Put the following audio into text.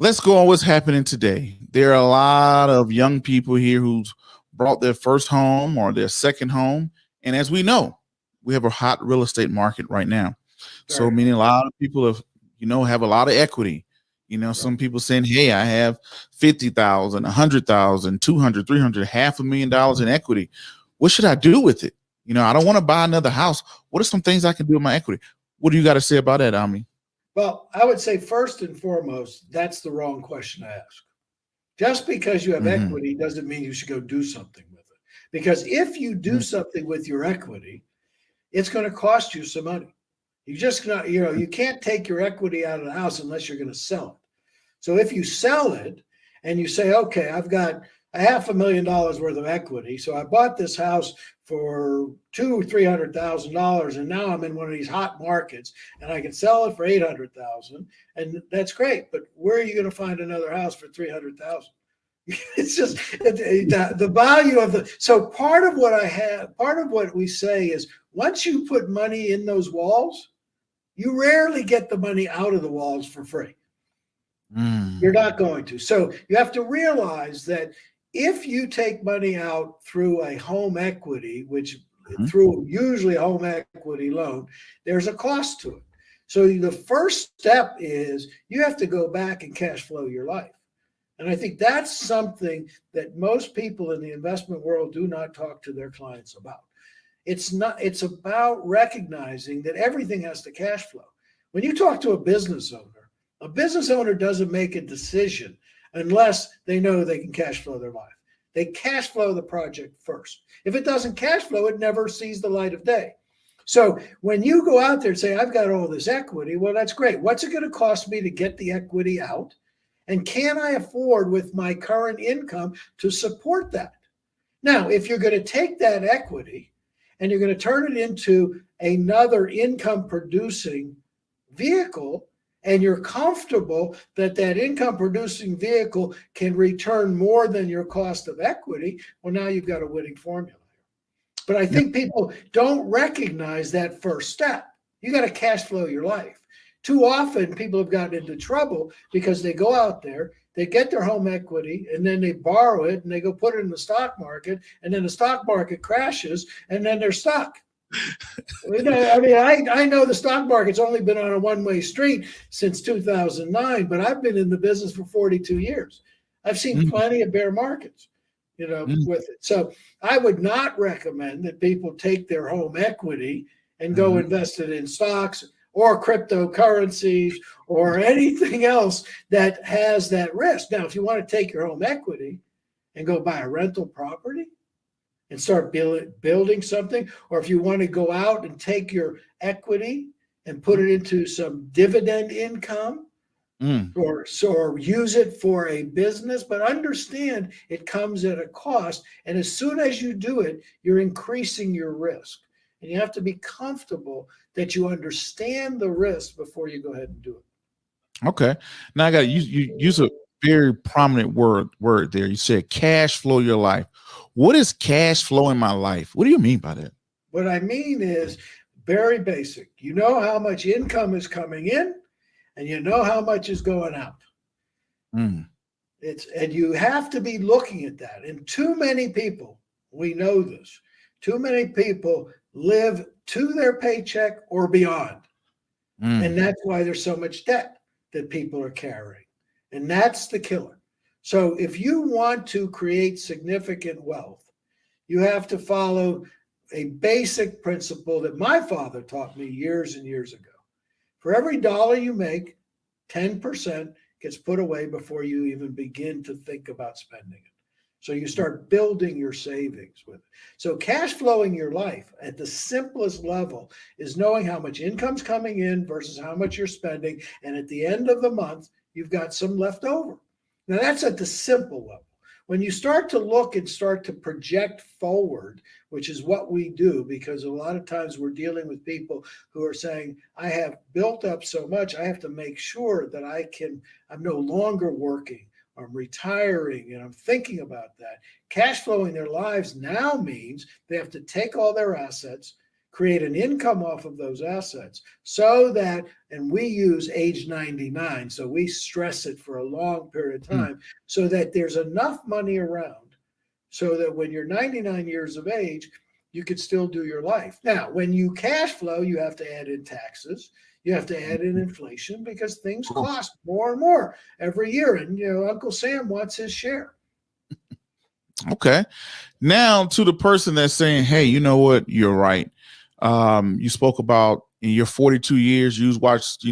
let's go on what's happening today. There are a lot of young people here who's bought their first home or their second home. And as we know, we have a hot real estate market right now. So Very meaning hard. a lot of people have a lot of equity. Right. Some people saying, hey, I have 50,000, 100,000, 200, 300, $500,000 in equity. What should I do with it? I don't want to buy another house. What are some things I can do with my equity? What do you got to say about that, Ahmie? Well, I would say first and foremost, that's the wrong question to ask. Just because you have Mm-hmm. equity doesn't mean you should go do something with it. Because if you do something with your equity, it's going to cost you some money. You just not, you can't take your equity out of the house unless you're going to sell it. So if you sell it and you say, okay, I've got $500,000 worth of equity, so I bought this house for $300,000, and now I'm in one of these hot markets, and I can sell it for 800,000, and that's great. But where are you going to find another house for 300,000? It's just the value of the. So part of what we say is once you put money in those walls, you rarely get the money out of the walls for free. You're not going to. So you have to realize that if you take money out through a home equity, which through usually a home equity loan, there's a cost to it. So the first step is you have to go back and cash flow your life. And I think that's something that most people in the investment world do not talk to their clients about. It's about recognizing that everything has to cash flow. When you talk to a business owner doesn't make a decision unless they know they can cash flow their life. They cash flow the project first. If it doesn't cash flow, it never sees the light of day. So when you go out there and say, I've got all this equity, well, that's great. What's it going to cost me to get the equity out? And can I afford with my current income to support that? Now, if you're going to take that equity and you're going to turn it into another income producing vehicle, and you're comfortable that income producing vehicle can return more than your cost of equity, well, now you've got a winning formula. But I think people don't recognize that first step. You got to cash flow your life. Too often people have gotten into trouble because they go out there, they get their home equity, and then they borrow it and they go put it in the stock market, and then the stock market crashes, and then they're stuck. I know the stock market's only been on a one-way street since 2009, but I've been in the business for 42 years. I've seen plenty of bear markets, with it. So I would not recommend that people take their home equity and go invest it in stocks or cryptocurrencies or anything else that has that risk. Now, if you want to take your home equity and go buy a rental property and start building something, or if you want to go out and take your equity and put it into some dividend income or use it for a business, but understand it comes at a cost. And as soon as you do it, you're increasing your risk. And you have to be comfortable that you understand the risk before you go ahead and do it. Okay. Now I got you use a very prominent word there. You said cash flow your life. What is cash flow in my life? What do you mean by that? What I mean is very basic. You know how much income is coming in and you know how much is going out. And you have to be looking at that. And too many people, we know this, too many people live to their paycheck or beyond. And that's why there's so much debt that people are carrying. And that's the killer. So if you want to create significant wealth, you have to follow a basic principle that my father taught me years and years ago. For every dollar you make, 10% gets put away before you even begin to think about spending it. So you start building your savings with it. So cash flowing your life at the simplest level is knowing how much income's coming in versus how much you're spending. And at the end of the month, you've got some left over. Now that's at the simple level. When you start to look and start to project forward, which is what we do, because a lot of times we're dealing with people who are saying, I have built up so much, I have to make sure that I'm no longer working. I'm retiring and I'm thinking about that. Cash flowing their lives now means they have to take all their assets, create an income off of those assets so that, and we use age 99, so we stress it for a long period of time so that there's enough money around so that when you're 99 years of age, you could still do your life. Now, when you cash flow, you have to add in taxes. You have to add in inflation because things cost more and more every year. And, Uncle Sam wants his share. Okay. Now to the person that's saying, hey, you know what? You're right. You spoke about in your 42 years, you watched,